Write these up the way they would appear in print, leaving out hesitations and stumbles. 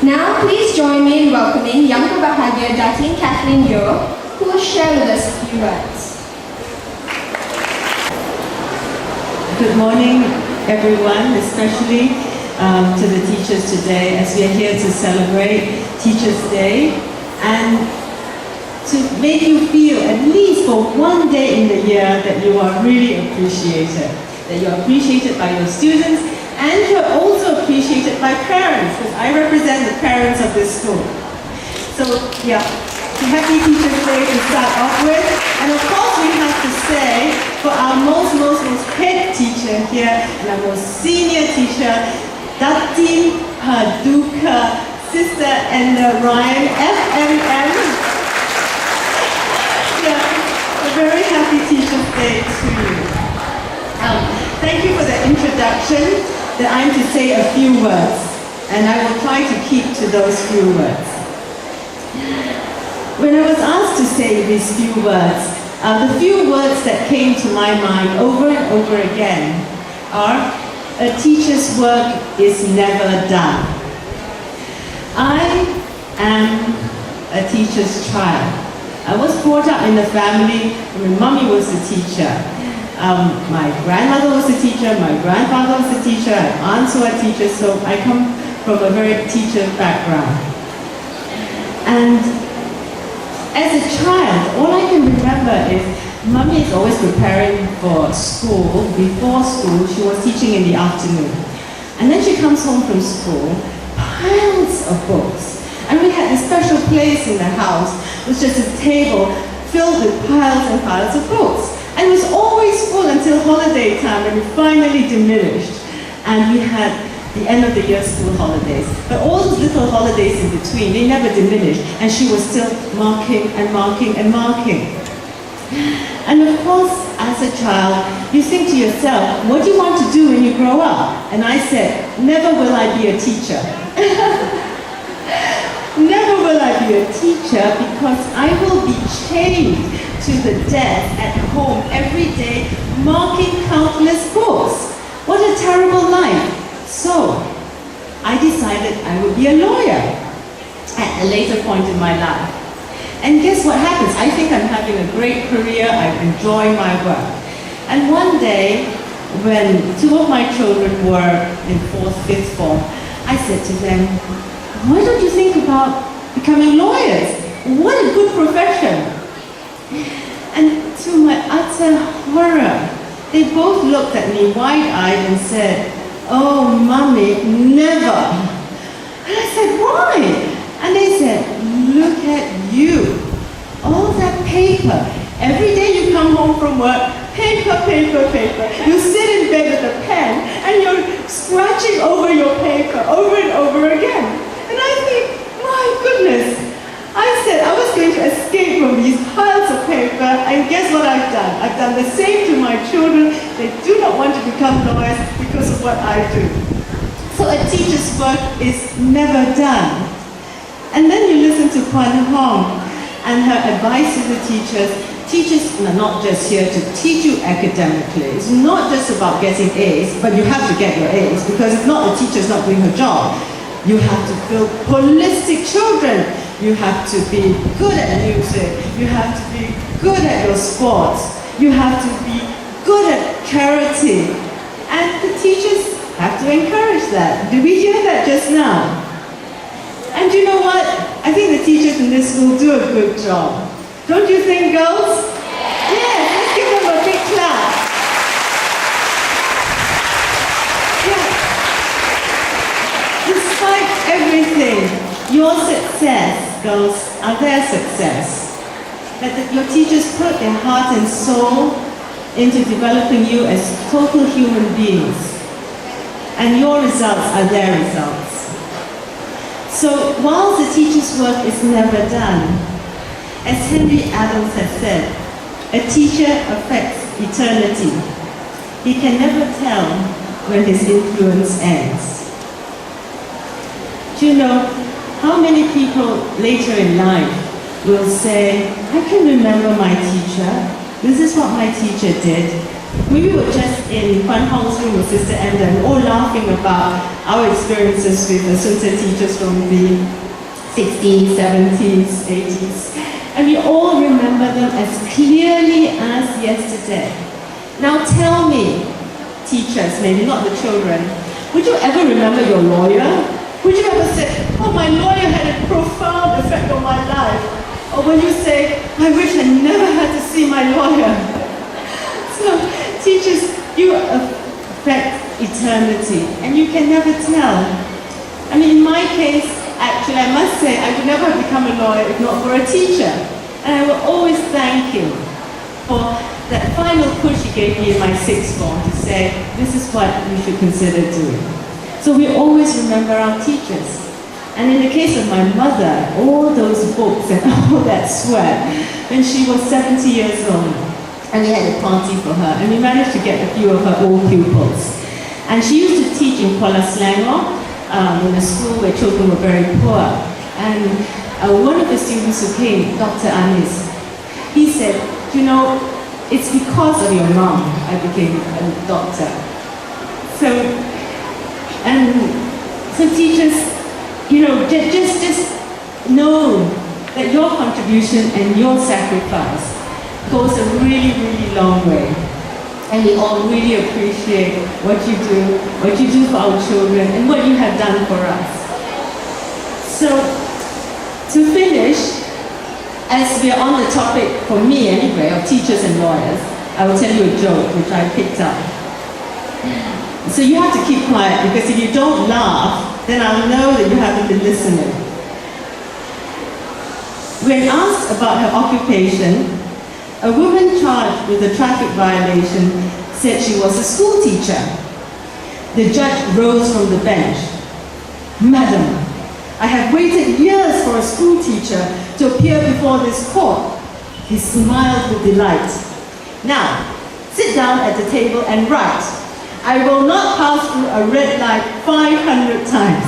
Now, please join me in welcoming Young Bahagia Datin Kathleen Yo, who will share with us a few words. Good morning, everyone, especially to the teachers today, as we are here to celebrate Teachers' Day, and to make you feel, at least for one day in the year, that you are really appreciated. That you're appreciated by your students, and you're also appreciated by parents, because I represent the parents of this school. So, yeah, happy Teachers' Day to start off with. And of course, we have to say, for our most head teacher here, and our most senior teacher, Datin Paduka, Sister and Ryan, FMM. Yeah, a very happy Teachers' Day to you. Thank you for the introduction, that I'm to say a few words, and I will try to keep to those few words. When I was asked to say these few words, the few words that came to my mind over and over again are, a teacher's work is never done. I am a teacher's child. I was brought up in a family where my mommy was a teacher. My grandmother was a teacher, my grandfather was a teacher, aunts were teachers, so I come from a very teacher background. And as a child, all I can remember is Mummy is always preparing for school. Before school, she was teaching in the afternoon. And then she comes home from school, piles of books. And we had a special place in the house, it was just a table filled with piles and piles of books. And it was always full until holiday time, when it finally diminished. And we had the end of the year school holidays. But all those little holidays in between, they never diminished. And she was still marking and marking and marking. And of course, as a child, you think to yourself, what do you want to do when you grow up? And I said, never will I be a teacher. Never will I be a teacher, because I will be chained to the desk at home every day, marking countless books. What a terrible life. So, I decided I would be a lawyer at a later point in my life. And guess what happens? I think I'm having a great career, I'm enjoying my work. And one day, when two of my children were in 4th, 5th form, I said to them, why don't you think about becoming lawyers? What a good profession. And to my utter horror, they both looked at me wide-eyed and said, oh, Mummy, never. And I said, why? And they said, look at you. All that paper. Every day you come home from work, paper, paper, paper. You sit in bed with a pen and you're scratching over your paper over and over again. And I think, my goodness. I said I was going to escape from these piles of paper, and guess what I've done? I've done the same to my children. They do not want to become lawyers because of what I do. So a teacher's work is never done. And then you listen to Kwan Hong and her advice to the teachers. Teachers are not just here to teach you academically. It's not just about getting A's, but you have to get your A's, because if not, the teacher's not doing her job. You have to build holistic children. You have to be good at music. You have to be good at your sports. You have to be good at charity. And the teachers have to encourage that. Did we hear that just now? And you know what? I think the teachers in this school do a good job. Don't you think, girls? Yes, let's give them a big clap. Yeah. Despite everything, your success, girls, are their success. That your teachers put their heart and soul into developing you as total human beings. And your results are their results. So, while the teacher's work is never done, as Henry Adams has said, a teacher affects eternity. He can never tell when his influence ends. Do you know, how many people later in life will say, I can remember my teacher, this is what my teacher did, We were just in Fun House room with Sister Enda and all laughing about our experiences with Assunta teachers from the 60s, 70s, 80s. And we all remember them as clearly as yesterday. Now tell me, teachers, maybe not the children, would you ever remember your lawyer? Would you ever say, oh, my lawyer had a profound effect on my life? Or will you say, I wish I never had to see my lawyer? So, teachers, you affect eternity, and you can never tell. I mean, in my case, actually, I must say, I would never have become a lawyer if not for a teacher. And I will always thank him for that final push he gave me in my sixth form to say, this is what we should consider doing. So we always remember our teachers. And in the case of my mother, all those books and all that sweat, when she was 70 years old, and we had a party for her, and we managed to get a few of her old pupils. And she used to teach in Kuala Selangor, in a school where children were very poor. And one of the students who came, Dr. Anis, he said, you know, it's because of your mom I became a doctor. So teachers, you know, just know that your contribution and your sacrifice goes a really, really long way. And we all really appreciate what you do for our children, and what you have done for us. So, to finish, as we are on the topic, for me anyway, of teachers and lawyers, I will tell you a joke which I picked up. So you have to keep quiet, because if you don't laugh, then I'll know that you haven't been listening. When asked about her occupation, a woman charged with a traffic violation said she was a school teacher. The judge rose from the bench. Madam, I have waited years for a school teacher to appear before this court. He smiled with delight. Now, sit down at the table and write. I will not pass through a red light 500 times.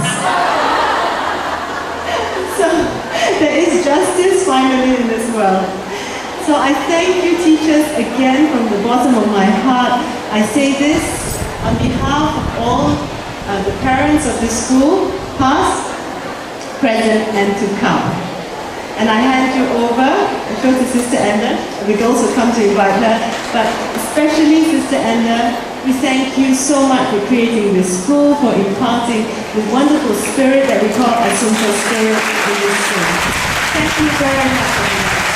So, there is justice finally in this world. So I thank you, teachers, again from the bottom of my heart. I say this on behalf of all the parents of this school, past, present, and to come. And I hand you over, I show to Sister Enda. The girls will come to invite her, but especially Sister Enda, we thank you so much for creating this school, for imparting the wonderful spirit that we call Assunta spirit in this school. Thank you very much.